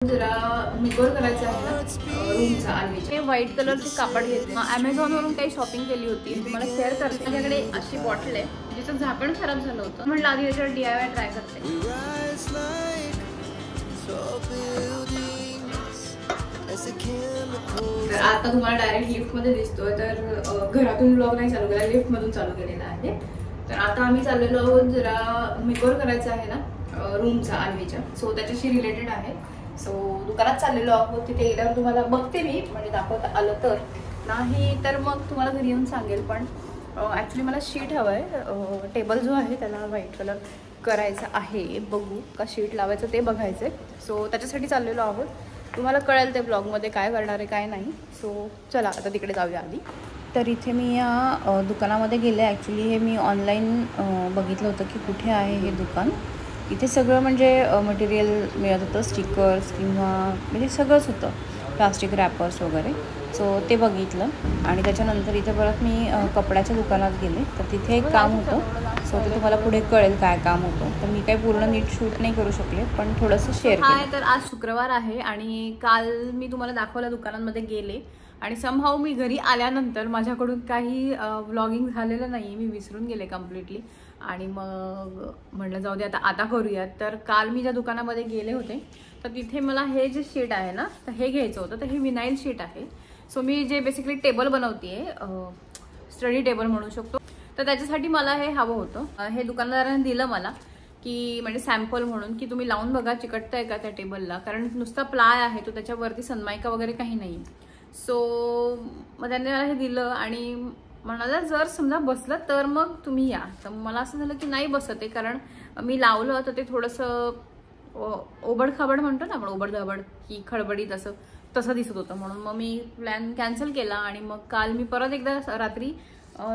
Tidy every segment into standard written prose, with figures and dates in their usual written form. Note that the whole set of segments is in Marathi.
जरा मेकओव्हर करायचं आहे ना रूमचा आलवीचे व्हाईट कलरचे कापड घेतले. Amazon वरून काही शॉपिंग केली होती, तुम्हाला शेअर करते. माझ्याकडे अशी बॉटल आहे जिचं झाकण खराब झालं होतं, म्हटलं आधी याच्यावर DIY ट्राय करते. तर आता तुम्हाला डायरेक्ट लिफ्ट मध्ये दिसतोय, तर घरातून ब्लॉग नाही चालू केला, लिफ्ट मधून चालू केलेला आहे. तर आता आम्ही चाललेलो आहोत, जरा मेकओव्हर करायचं आहे ना रूमचा आलवीच्या, सो त्याच्याशी रिलेटेड आहे. सो दुकानात चाललेलो आहोत, तिथे गेल्यावर तुम्हाला बघते मी, म्हणजे दाखवता आलं तर, नाही तर मग तुम्हाला घरी येऊन सांगेल. पण ॲक्च्युली मला शीट हवं आहे, टेबल जो आहे त्याला व्हाईट कलर करायचा आहे. बघू का शीट लावायचं ते बघायचं आहे. सो त्याच्यासाठी चाललेलो आहोत, तुम्हाला कळेल ते ब्लॉगमध्ये काय करणार आहे काय नाही. सो चला आता तिकडे जाऊया आधी. तर इथे मी या दुकानामध्ये गेले. ॲक्च्युली हे मी ऑनलाईन बघितलं होतं की कुठे आहे हे दुकान. इथे सगळं म्हणजे मटेरियल मिळत होतं, स्टिकर्स किंवा म्हणजे सगळंच होतं, प्लास्टिक रॅपर्स वगैरे. सो ते बघितलं आणि त्याच्यानंतर इथे परत मी कपड्याच्या दुकानात गेले. तर तिथे एक काम होतं, सो ते तुम्हाला पुढे कळेल काय काम होतं. तर मी काही पूर्ण नीट शूट नाही करू शकले, पण थोडंसं शेअर केलं. तर आज शुक्रवार आहे आणि काल मी तुम्हाला दाखवलं दुकानांमध्ये गेले आणि समहाऊ मी घरी आल्यानंतर माझ्याकडून काही व्लॉगिंग झालेलं नाही, मी विसरून गेले कम्प्लिटली. आणि मग म्हटलं जाऊ दे आता करूयात. तर काल मी ज्या दुकानामध्ये गेले होते तर तिथे मला हे जे शीट आहे ना, तर हे घ्यायचं होतं. तर हे विनाईल शीट आहे. सो मी जे बेसिकली टेबल बनवते, स्टडी टेबल म्हणू शकतो, तर त्याच्यासाठी मला हे हवं होतं. हे दुकानदाराने दिलं मला की म्हणजे सॅम्पल म्हणून की तुम्ही लावून बघा चिकटतंय का त्या टेबलला, कारण नुसता प्लाय आहे तो, त्याच्यावरती सनमायका वगैरे काही नाही. सो मग त्याने मला हे दिलं आणि म्हणाला जर समजा बसलं तर मग तुम्ही या. तर मला असं झालं की नाही बसत आहे, कारण मी लावलं तर ते थोडंसं ओबड खाबड म्हणतो ना आपण, ओबड धबड की खडबडीत तसं दिसत होतं. म्हणून मग मी प्लॅन कॅन्सल केला आणि मग काल मी परत एकदा रात्री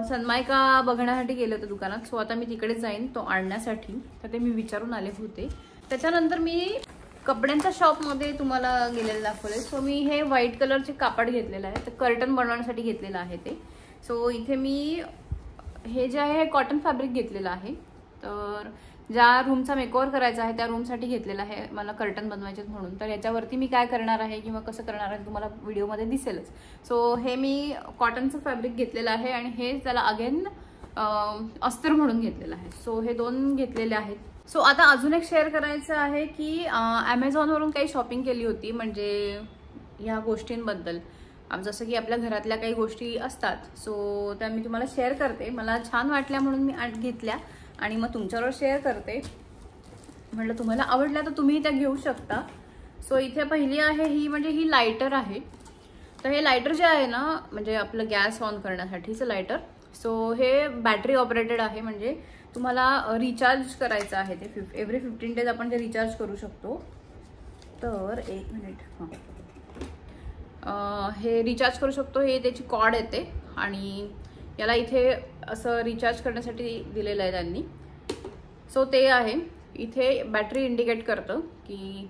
सनमायका बघण्यासाठी गेले होते दुकानात. सो आता मी तिकडे जाईन तो आणण्यासाठी. तर ते मी विचारून आले होते. त्याच्यानंतर मी कपड्यांच्या शॉपमध्ये तुम्हाला गेलेलं दाखवले. सो मी हे व्हाईट कलरचे कापड घेतलेलं आहे, तर कर्टन बनवण्यासाठी घेतलेलं आहे ते. सो इथे मी हे जे आहे हे कॉटन फॅब्रिक घेतलेलं आहे. तर ज्या रूमचा मेकओव्हर करायचा आहे त्या रूमसाठी घेतलेला आहे, मला कर्टन बनवायचे म्हणून. तर याच्यावरती मी काय करणार आहे किंवा कसं करणार आहे तुम्हाला व्हिडिओमध्ये दिसेलच. सो हे मी कॉटनचं फॅब्रिक घेतलेलं आहे आणि हे त्याला अगेन अस्तर म्हणून घेतलेलं आहे. सो हे दोन घेतलेले आहेत. सो आता अजून एक शेअर करायचं आहे की Amazonवरून काही शॉपिंग केली होती, म्हणजे ह्या गोष्टींबद्दल, जसं की आपल्या घरातल्या काही गोष्टी असतात. सो त्या मी तुम्हाला शेअर करते. मला छान वाटल्या म्हणून मी घेतल्या आणि मग तुमच्याबरोबर शेअर करते. म्हटलं तुम्हाला आवडल्या तर तुम्ही त्या घेऊ शकता. सो इथे पहिली आहे ही, म्हणजे ही लायटर आहे. तर हे लायटर जे आहे ना, म्हणजे आपलं गॅस ऑन करण्यासाठीचं लायटर. सो हे बॅटरी ऑपरेटेड आहे, म्हणजे तुम्हाला रिचार्ज करायचं आहे ते. एव्हरी 15 डेज आपण ते रिचार्ज करू शकतो. तर एक मिनिट, हे रिचार्ज करू शकतो. हे त्याची कॉर्ड येते आणि याला इथे असं रिचार्ज करण्यासाठी दिलेलं आहे त्यांनी. सो ते आहे. इथे बॅटरी इंडिकेट करतं की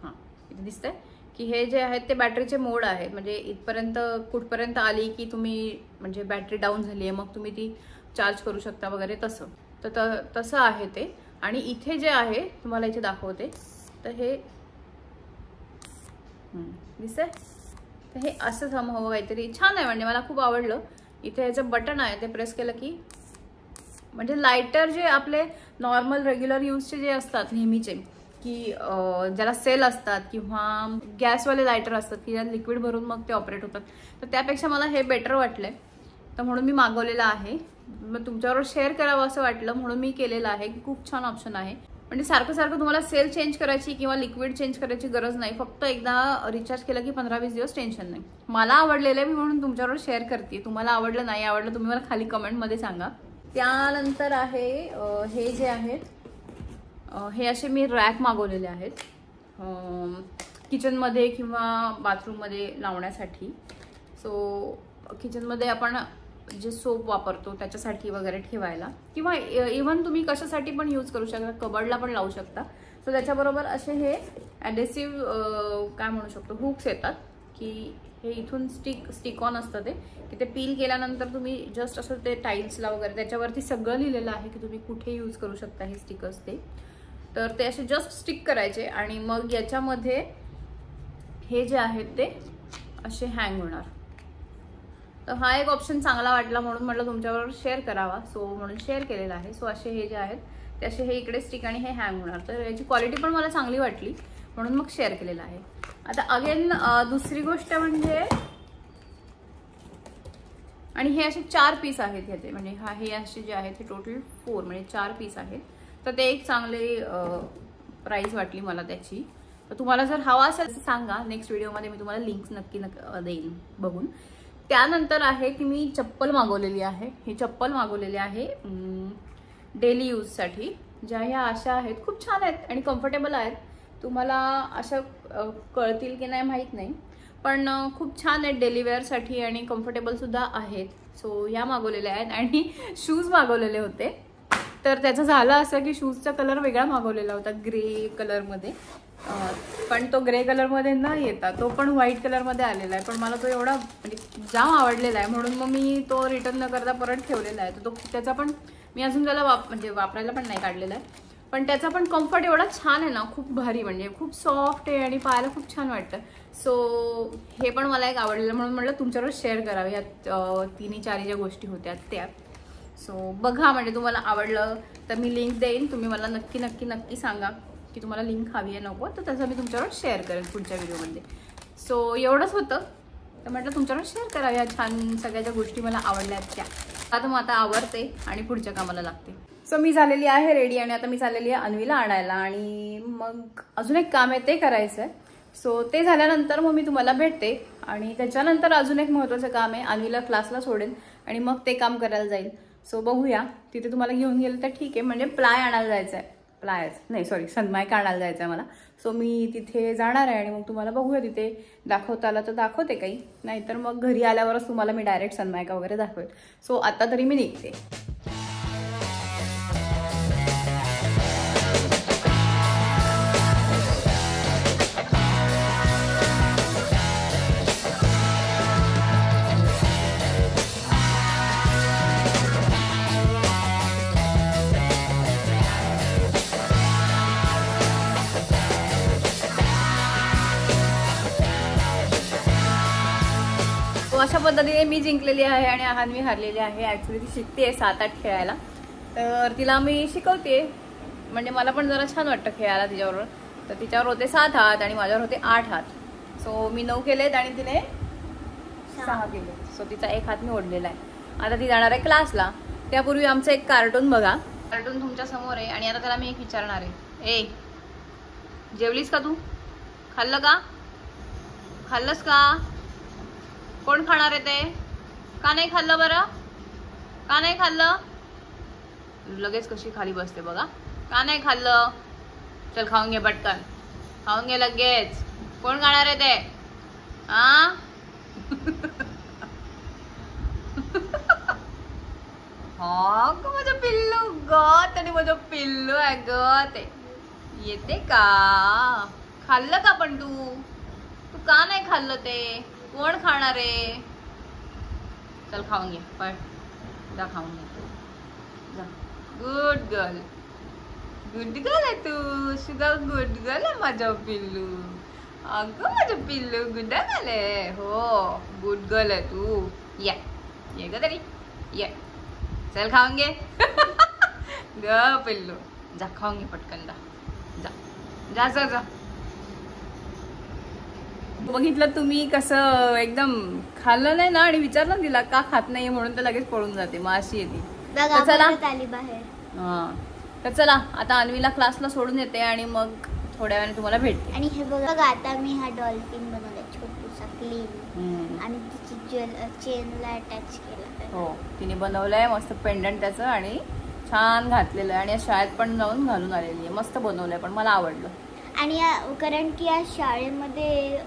हां इथे दिसतंय की हे जे आहेत ते बॅटरीचे मोड आहेत, म्हणजे इथपर्यंत कुठपर्यंत आली की तुम्ही म्हणजे बॅटरी डाऊन झाली आहे, मग तुम्ही ती चार्ज करू शकता वगैरे तसं. तर तसं आहे ते. आणि इथे जे आहे तुम्हाला इथे दाखवते, तर हे दिसतंय. तर हे असं हवं काहीतरी छान आहे, म्हणजे मला खूप आवडलं. इथे याचं बटन आहे, ते प्रेस केलं की म्हणजे लायटर जे आपले नॉर्मल रेग्युलर यूजचे जे असतात नेहमीचे, की ज्याला सेल असतात किंवा गॅसवाले लायटर असतात की ज्यात लिक्विड भरून मग ते ऑपरेट होतात, तर त्यापेक्षा मला हे बेटर वाटलंय. तर म्हणून मी मागवलेलं आहे. मग तुमच्याबरोबर शेअर करावं असं वाटलं म्हणून मी केलेलं आहे. की खूप छान ऑप्शन आहे, म्हणजे सारखं सारखं तुम्हाला सेल चेंज करायची किंवा लिक्विड चेंज करायची गरज नाही. फक्त एकदा रिचार्ज केलं की 15-20 दिवस टेन्शन नाही. मला आवडलेलं आहे, मी म्हणून तुमच्याबरोबर शेअर करते. तुम्हाला आवडलं नाही आवडलं तुम्ही मला खाली कमेंटमध्ये सांगा. त्यानंतर आहे हे जे आहेत हे असे मी रॅक मागवलेले आहेत किचनमध्ये किंवा बाथरूममध्ये लावण्यासाठी. सो किचनमध्ये आपण जे सोप वापरतो त्याच्यासाठी वगैरे ठेवायला, किंवा इव्हन तुम्ही कशासाठी पण यूज करू शकता, कबर्डला पण लावू शकता. सो त्याच्याबरोबर असे हे ॲडेसिव्ह काय म्हणू शकतो हुक्स येतात, की हे इथून स्टिक ऑन असतं ते, की ते पील केल्यानंतर तुम्ही जस्ट असं ते टाईल्सला वगैरे त्याच्यावरती सगळं लिहिलेलं आहे की तुम्ही कुठे यूज करू शकता हे स्टिकर्स ते. तर ते असे जस्ट स्टिक करायचे आणि मग याच्यामध्ये हे जे आहेत ते असे हँग होणार. तर हा एक ऑप्शन चांगला वाटला म्हणून म्हटलं तुमच्याबरोबर शेअर करावा, सो म्हणून शेअर केलेला आहे. सो असे हे जे आहेत ते असे हे इकडे स्टिक आणि हे हँग होणार. तर याची क्वालिटी पण मला चांगली वाटली म्हणून मग शेअर केलेलं आहे. आता अगेन दुसरी गोष्ट म्हणजे, आणि हे असे 4 पीस आहेत ह्याचे, म्हणजे हे असे जे आहेत हे टोटल 4 म्हणजे 4 पीस आहेत. तर ते एक चांगले प्राइस वाटली मला त्याची. तर तुम्हाला जर हवा असेल तर सांगा, नेक्स्ट व्हिडिओमध्ये मी तुम्हाला लिंक्स नक्की देईन बघून. त्यानंतर आहे की मी चप्पल मागवलेली आहे. ही चप्पल मागवलेली आहे डेली यूजसाठी. ज्या ह्या अशा आहेत, खूप छान आहेत आणि कम्फर्टेबल आहेत. तुम्हाला अशा कळतील की नाही माहीत नाही, पण खूप छान आहेत डेली वेअरसाठी आणि कम्फर्टेबल सुद्धा आहेत. सो ह्या मागवलेल्या आहेत. आणि शूज मागवलेले होते, तर त्याचं झालं असं की शूजचा कलर वेगळा मागवलेला होता ग्रे कलरमध्ये, पण तो ग्रे कलरमध्ये न येता तो पण व्हाईट कलरमध्ये आलेला आहे. पण मला तो एवढा म्हणजे जाम आवडलेला आहे म्हणून मग मी तो रिटर्न न करता परत ठेवलेला आहे. तर तो त्याचा पण मी अजून त्याला म्हणजे वापरायला पण नाही काढलेला आहे, पण त्याचा पण कम्फर्ट एवढा छान आहे ना, खूप भारी, म्हणजे खूप सॉफ्ट आहे आणि पायाला खूप छान वाटतं. सो हे पण मला एक आवडलेलं म्हणून म्हटलं तुमच्याबरोबर शेअर करावं. ह्या 3-4 ज्या गोष्टी होत्या त्या. सो बघा, म्हणजे तुम्हाला आवडलं तर मी लिंक देईन. तुम्ही मला नक्की नक्की नक्की सांगा की तुम्हाला लिंक हवी आहे नको, तर तसं मी तुमच्याबरोबर शेअर करेन पुढच्या व्हिडिओमध्ये. सो एवढंच होतं, तर म्हटलं तुमच्याबरोबर शेअर करावं ह्या छान सगळ्या ज्या गोष्टी मला आवडल्यात त्या. आता मग आता आवरते आणि पुढच्या कामाला लागते. सो मी झालेली आहे रेडी आणि आता मी चाललेली आहे अन्वीला आणायला आणि मग अजून एक काम आहे ते करायचं आहे. सो ते झाल्यानंतर मग मी तुम्हाला भेटते आणि त्याच्यानंतर अजून एक महत्त्वाचं काम आहे. अन्वीला क्लासला सोडेन आणि मग ते काम करायला जाईल. सो बघूया, तिथे तुम्हाला घेऊन गेलं तर ठीक आहे. म्हणजे प्लाय आणायला जायचं आहे, सनमायका आणायला जायचं आहे मला. सो मी तिथे जाणार आहे आणि मग तुम्हाला बघूया तिथे दाखवता आलं तर दाखवते काही, नाहीतर मग घरी आल्यावरच तुम्हाला मी डायरेक्ट सनमायका वगैरे दाखवेल. सो आता तरी मी निघते. अशा पद्धतीने मी जिंकलेली आहे आणि अन्वी हारलेली आहे. ॲक्च्युली ती शिकते 7-8 खेळायला, तर तिला मी शिकवते. म्हणजे मला पण जरा छान वाटतं खेळायला तिच्याबरोबर. तर तिच्यावर होते 7 हात आणि माझ्यावर होते 8 हात. सो मी 9 केलेत आणि तिने 6 केले. सो तिचा 1 हात मी ओढलेला आहे. आता ती जाणार आहे क्लासला. त्यापूर्वी आमचं एक कार्टून बघा. कार्टून तुमच्या समोर आहे आणि आता त्याला मी एक विचारणार आहे, ए जेवलीस का तू? खाल्लं का? खाल्लंस का? कोण खाणार आहे ते? का नाही खाल्लं बरं? का नाही खाल्लं? लगेच कशी खाली बसते बघा. का नाही खाल्लं? चल खाऊन घे पटकन, खाऊन घे लगेच. कोण खाणार आहे ते? हा हा ग माझं पिल्लू ग, तरी माझं पिल्लू आहे ग ते. येते का? खाल्लं का पण तू का नाही खाल्लं ते? कोण खाणार आहे? चल खाऊन घे, पण जा खाऊन घे जा. गुड गर्ल, गुड गर्ल आहे तू. सुद्धा गुड गर्ल आहे माझं पिल्लू. अगं माझं पिल्लू गुड गर्ल आहे. हो गुड गर्ल आहे तू. ये ग तरी ये. चल खाऊन घे ग पिल्लू. जा खाऊन घे पटकन. जा जा जा. बघितलं तुम्ही कसं एकदम खाल्लं नाही ना आणि विचारलं तिला का खात नाहीये म्हणून तर लगेच पळून जाते. मग अशी येते. चला हा, तर चला आता अन्वीला क्लासला सोडून येते आणि मग थोड्या वेळाने तुम्हाला भेटते. आणि हे बघा आता मी हा डॉल्फिन बनवला छोटूसा क्लीन आणि तिची चेनला अटॅच केला. हो तिने बनवलंय मस्त पेंडंट त्याचं आणि छान घातलेलं आहे आणि शाळेत पण जाऊन घालून आलेली आहे. मस्त बनवलंय पण मला आवडलं. आणि कारण की या शाळेमध्ये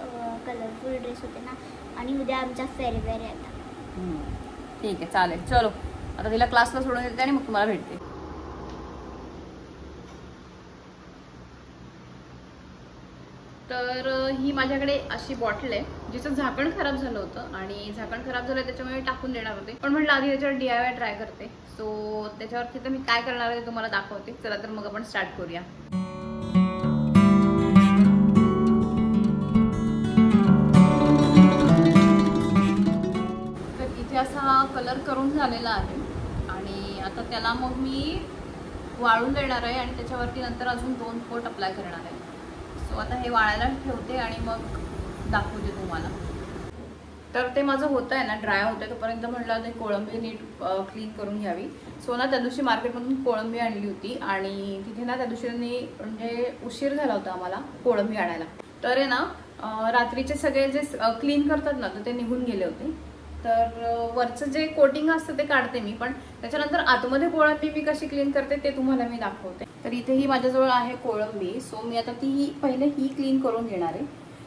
कलरफुल ड्रेस होते ना आणि उद्या आमचा फेअरवेअर आहे आता. ठीक आहे चालेल. चलो आता तिला क्लासला सोडून येते आणि मग तुम्हाला भेटते. तर ही माझ्याकडे अशी बॉटल आहे जिचं झाकण खराब झालं होतं आणि झाकण खराब झालं त्याच्यामुळे टाकून देणार होते, पण म्हटलं आधी त्याच्यावर DIY ट्राय करते. सो त्याच्यावरती तर मी काय करणार आहे ते तुम्हाला दाखवते. चला तर मग आपण स्टार्ट करूया. कलर करून झालेला आहे आणि आता त्याला मग मी वाळून देणार आहे आणि त्याच्यावरती नंतर अजून 2 कोट अप्लाय करणार आहे. सो आता हे वाळायला ठेवते आणि मग दाखवते तुम्हाला. तर ते माझं होतं आहे ना, ड्राय होतं तोपर्यंत म्हटलं ते कोळंबी नीट क्लीन करून घ्यावी. सो ना त्या दिवशी मार्केटमधून कोळंबी आणली होती आणि तिथे ना त्या दिवशी म्हणजे उशीर झाला होता आम्हाला कोळंबी आणायला. तर आहे ना रात्रीचे सगळे जे क्लीन करतात ना तर ते निघून गेले होते. तर वरचं जे कोटिंग असतं ते काढते मी, पण त्याच्यानंतर आतमध्ये कोळंबी मी कशी क्लीन करते ते तुम्हाला मी दाखवते. तर इथेही माझ्याजवळ आहे कोळंबी. सो मी आता ती पहिले ही क्लीन करून घेणार आहे.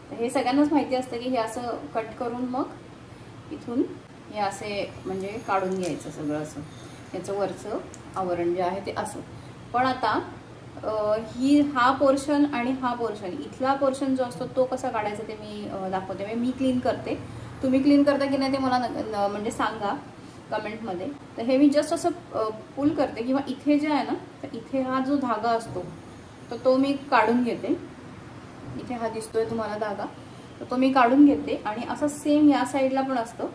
तर हे सगळ्यांनाच माहिती असतं की हे असं कट करून मग इथून हे असे म्हणजे काढून घ्यायचं सगळं असं, याचं वरचं आवरण जे आहे ते असं. पण आता हा पोर्शन आणि हा पोर्शन, इथला पोर्शन जो असतो तो कसा काढायचा ते मी दाखवते. मी क्लीन करते, तुम्ही क्लीन करता की नाही ते मला म्हणजे सांगा कमेंटमध्ये. तर हे मी जस्ट असं पुल करते किंवा इथे जे आहे ना तर इथे हा जो धागा असतो तर तो मी काढून घेते. इथे हा दिसतोय तुम्हाला धागा, तर तो मी काढून घेते आणि असं सेम या साईडला पण असतो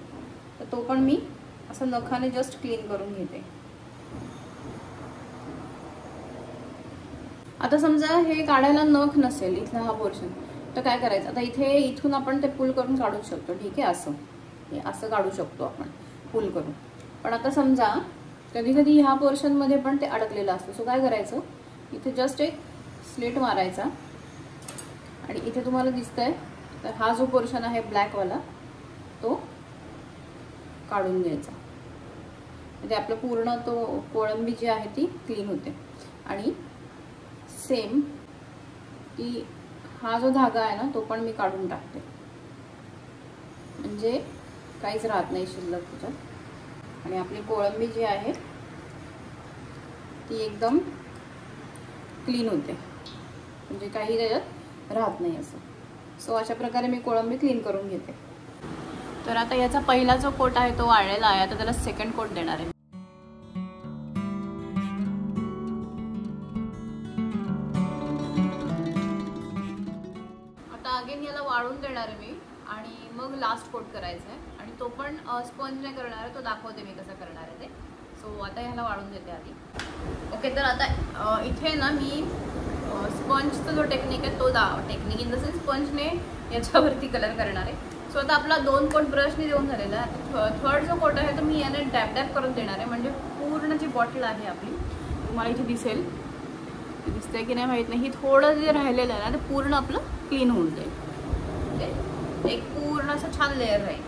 तर तो पण मी असं नखाने जस्ट क्लीन करून घेते. आता समजा हे काढायला नख नसेल इथला हा पोर्शन तर काय करायचं, आता इथून आपण ते पुल करून काढू शकतो. ठीक आहे, असं काढू शकतो आपण पुल करून. पण आता समजा कधी कधी ह्या पोर्शनमध्ये पण ते अडकलेलं असतं. सो काय करायचं, इथे जस्ट एक स्लिट मारायचा आणि इथे तुम्हाला दिसतंय तर हा जो पोर्शन आहे ब्लॅकवाला तो काढून घ्यायचा. म्हणजे आपलं पूर्ण तो कोळंबी जी आहे ती क्लीन होते. आणि सेम की हा जो धागा आहे ना तो पण मी काढून टाकते, म्हणजे काहीच राहत नाही शिल्लक त्याच्यात. आणि आपली कोळंबी जी आहे ती एकदम क्लीन होते, म्हणजे काही त्याच्यात राहत नाही असं. सो अशा प्रकारे मी कोळंबी क्लीन करून घेते. तर आता याचा पहिला जो कोट आहे तो वाळलेला आहे. आता त्याला सेकंड कोट देणार आहे. आता अगेन याला वाळून देणार आहे मी आणि मग लास्ट कोट करायचा आहे. आणि तो पण स्पंज नाही करणार आहे, तो दाखवते मी कसं करणार आहे ते. सो आता ह्याला वाळून देते आधी. ओके, तर आता इथे ना मी स्पंजचा जो टेक्निक आहे तो टेक्निक इन द सेन्स स्पंजने याच्यावरती कलर करणार आहे. सो आता आपला 2 कोट ब्रशने देऊन झालेला आहे. थर्ड जो कोट आहे तो मी याने डॅप डॅप करून देणार आहे. म्हणजे पूर्ण जी बॉटल आहे आपली तुम्हाला इथे दिसेल, दिसतंय की नाही माहीत नाही, ही थोडं जे राहिलेलं आहे ना ते पूर्ण आपलं क्लीन होऊन जाईल. एक पूर्ण असं छान लेअर राहील.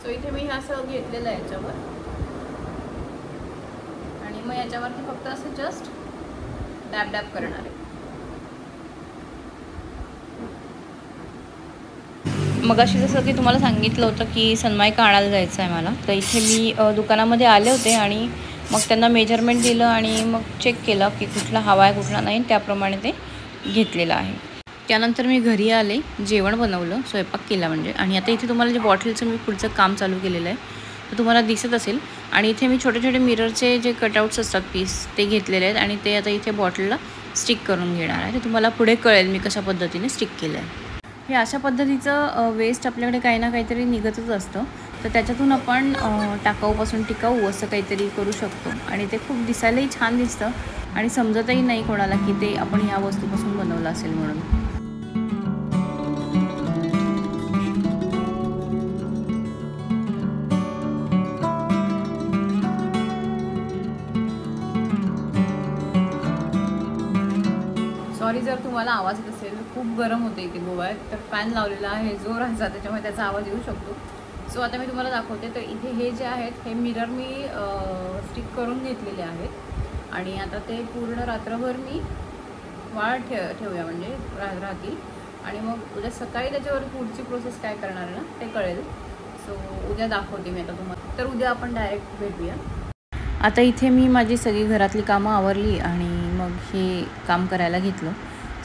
सो इथे मी हे असं घेतलेलं आहे याच्यावर आणि मग याच्यावरती फक्त असं जस्ट डॅप डॅप करणार आहे. मग अशी जसं की तुम्हाला सांगितलं होतं की सनमायका आणायला जायचं आहे मला, तर इथे मी दुकानामध्ये आले होते आणि मग त्यांना मेजरमेंट दिलं आणि मग चेक केलं की कुठला हवा आहे कुठला नाही, त्याप्रमाणे ते घेतलेलं आहे. त्यानंतर मी घरी आले, जेवण बनवलं, स्वयंपाक केला म्हणजे. आणि आता इथे तुम्हाला जे बॉटलचं मी पुढचं काम चालू केलेलं आहे तर तुम्हाला दिसत असेल. आणि इथे मी छोटे छोटे मिररचे जे कटआउट्स असतात पीस ते घेतलेले आहेत आणि ते आता इथे बॉटलला स्टिक करून घेणार आहे. ते तुम्हाला पुढे कळेल मी कशा पद्धतीने स्टिक केलं आहे. हे अशा पद्धतीचं वेस्ट आपल्याकडे काही ना काहीतरी निघतच असतं, तर त्याच्यातून आपण टाकाऊपासून टिकाऊ असं काहीतरी करू शकतो. आणि ते खूप दिसायलाही छान दिसतं आणि समजतही नाही कोणाला की ते आपण ह्या वस्तूपासून बनवलं असेल म्हणून. सॉरी जर तुम्हाला आवाज येत असेल, खूप गरम होते इथे गोव्यात, तर फॅन लावलेला आहे जोराचा, त्याच्यामुळे त्याचा आवाज येऊ शकतो. सो आता मी तुम्हाला दाखवते. तर इथे हे जे आहेत हे मिरर मी स्टिक करून घेतलेले आहेत आणि आता ते पूर्ण रात्रभर मी वाळत ठेवूया म्हणजे राहतील. आणि मग उद्या सकाळी त्याच्यावर पुढची प्रोसेस काय करणार आहे ना ते कळेल. सो उद्या दाखवते मी आता तुम्हाला. तर उद्या आपण डायरेक्ट भेटूया. आता इथे मी माझी सगळी घरातली कामं आवरली आणि मग हे काम करायला घेतलं.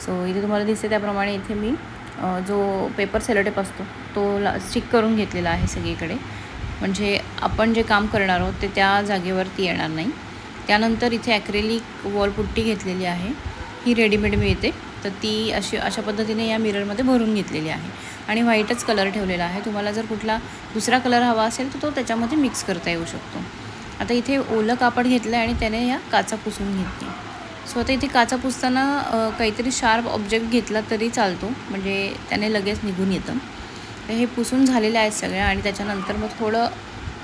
सो इथे तुम्हाला दिसते त्याप्रमाणे इथे मी जो पेपर सेलोटेप असतो तो स्टिक करून घेतलेला आहे सगळीकडे, म्हणजे आपण जे काम करणार आहोत ते त्या जागेवरती येणार नाही. त्यानंतर इथे ॲक्रेलिक वॉल पुट्टी घेतलेली आहे, ही रेडीमेड मिळते तर ती अशा पद्धतीने या मिररमध्ये भरून घेतलेली आहे आणि व्हाईटच कलर ठेवलेला आहे. तुम्हाला जर कुठला दुसरा कलर हवा असेल तर तो त्याच्यामध्ये मिक्स करता येऊ शकतो. आता इथे ओलं कापड घेतलं आहे आणि त्याने या काचा पुसून घेतली. सो आता इथे काचा पुसताना काहीतरी शार्प ऑब्जेक्ट घेतला तरी चालतो, म्हणजे त्याने लगेच निघून येतं. तर हे पुसून झालेले आहेत सगळ्या आणि त्याच्यानंतर मग थोडं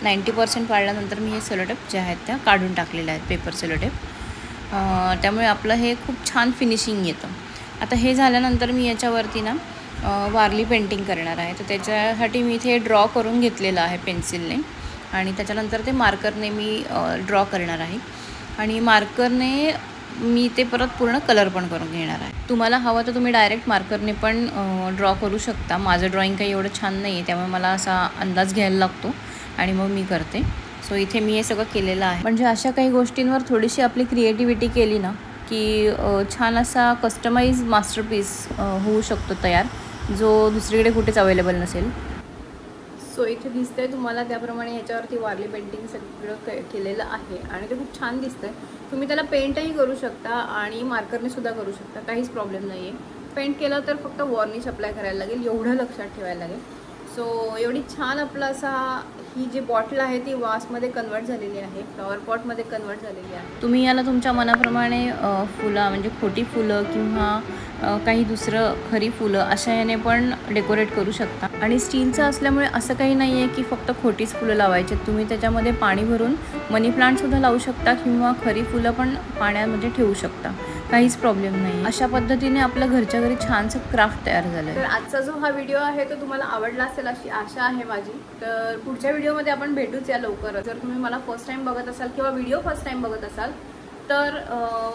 90% वाढल्यानंतर मी हे सेलोटेप जे आहेत त्या काढून टाकलेल्या आहेत, पेपर सेलोटेप. त्यामुळे आपलं हे खूप छान फिनिशिंग येतं. आता हे झाल्यानंतर मी याच्यावरती ना वारली पेंटिंग करणार आहे. तर त्याच्यासाठी मी इथे ड्रॉ करून घेतलेलं आहे पेन्सिलने आणि त्याच्यानंतर ते मार्करने मी ड्रॉ करणार आहे आणि मार्करने मी ते परत पूर्ण कलर पण करून घेणार आहे. तुम्हाला हवं तर तुम्ही डायरेक्ट मार्करने पण ड्रॉ करू शकता. माझं ड्रॉइंग काही एवढं छान नाही आहे, त्यामुळे मला असा अंदाज घ्यायला लागतो आणि मग मी करते. सो इथे मी हे सगळं केलेलं आहे. म्हणजे अशा काही गोष्टींवर थोडीशी आपली क्रिएटिव्हिटी केली ना की छान असा कस्टमाइज मास्टरपीस होऊ शकतो तयार, जो दुसरीकडे कुठेच अवेलेबल नसेल. सो इथे दिसतंय तुम्हाला त्याप्रमाणे ह्याच्यावरती वारली पेंटिंग सगळं केलेलं आहे आणि ते खूप छान दिसतंय. तुम्ही त्याला पेंटही करू शकता आणि मार्करने सुद्धा करू शकता, काहीच प्रॉब्लेम नाही आहे. पेंट केलं तर फक्त वॉर्निश अप्लाय करायला लागेल, एवढं लक्षात ठेवायला लागेल. सो एवढी छान आपलं असा ही जी बॉटल आहे ती वासमध्ये कन्वर्ट झालेली आहे, फ्लॉवर पॉटमध्ये कन्वर्ट झालेली आहे. तुम्ही याला तुमच्या मनाप्रमाणे फुलं म्हणजे खोटी फुलं किंवा काही दुसरं खरी फुलं अशा याने पण डेकोरेट करू शकता. आणि स्टीलचं असल्यामुळे असं काही नाही आहे की फक्त खोटीच फुलं लावायचे. तुम्ही त्याच्यामध्ये पाणी भरून मनी प्लांटसुद्धा लावू शकता किंवा खरी फुलं पण पाण्यामध्ये ठेवू शकता, काहीच प्रॉब्लेम नाही. अशा पद्धतीने आपलं घरच्या घरी छानसं क्राफ्ट तयार झालं. तर आजचा जो हा व्हिडिओ आहे तो तुम्हाला आवडला असेल अशी आशा आहे माझी. तर पुढच्या व्हिडिओमध्ये आपण भेटूच या लवकरच. जर तुम्ही मला फर्स्ट टाइम बघत असाल किंवा व्हिडिओ फर्स्ट टाइम बघत असाल तर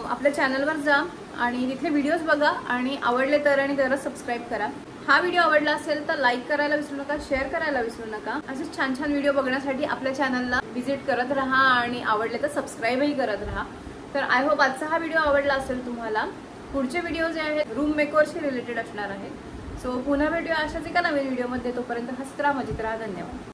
आपल्या चॅनलवर जा आणि तिथले व्हिडिओज बघा आणि आवडले तर आणि तरच सबस्क्राईब करा. हा व्हिडिओ आवडला असेल तर लाईक करायला विसरू नका, शेअर करायला विसरू नका. असेच छान छान व्हिडिओ बघण्यासाठी आपल्या चॅनलला व्हिजिट करत राहा आणि आवडले तर सबस्क्राईबही करत राहा. तर आय होप आजचा हा व्हिडिओ आवडला असेल तुम्हाला. पुढचे व्हिडिओ जे आहेत रूम मेकओवरशी रिलेटेड असणार आहेत. सो पुन्हा भेटूया अशाच एका नवीन व्हिडिओमध्ये. तोपर्यंत हसत राहा, मजेत राहा. धन्यवाद.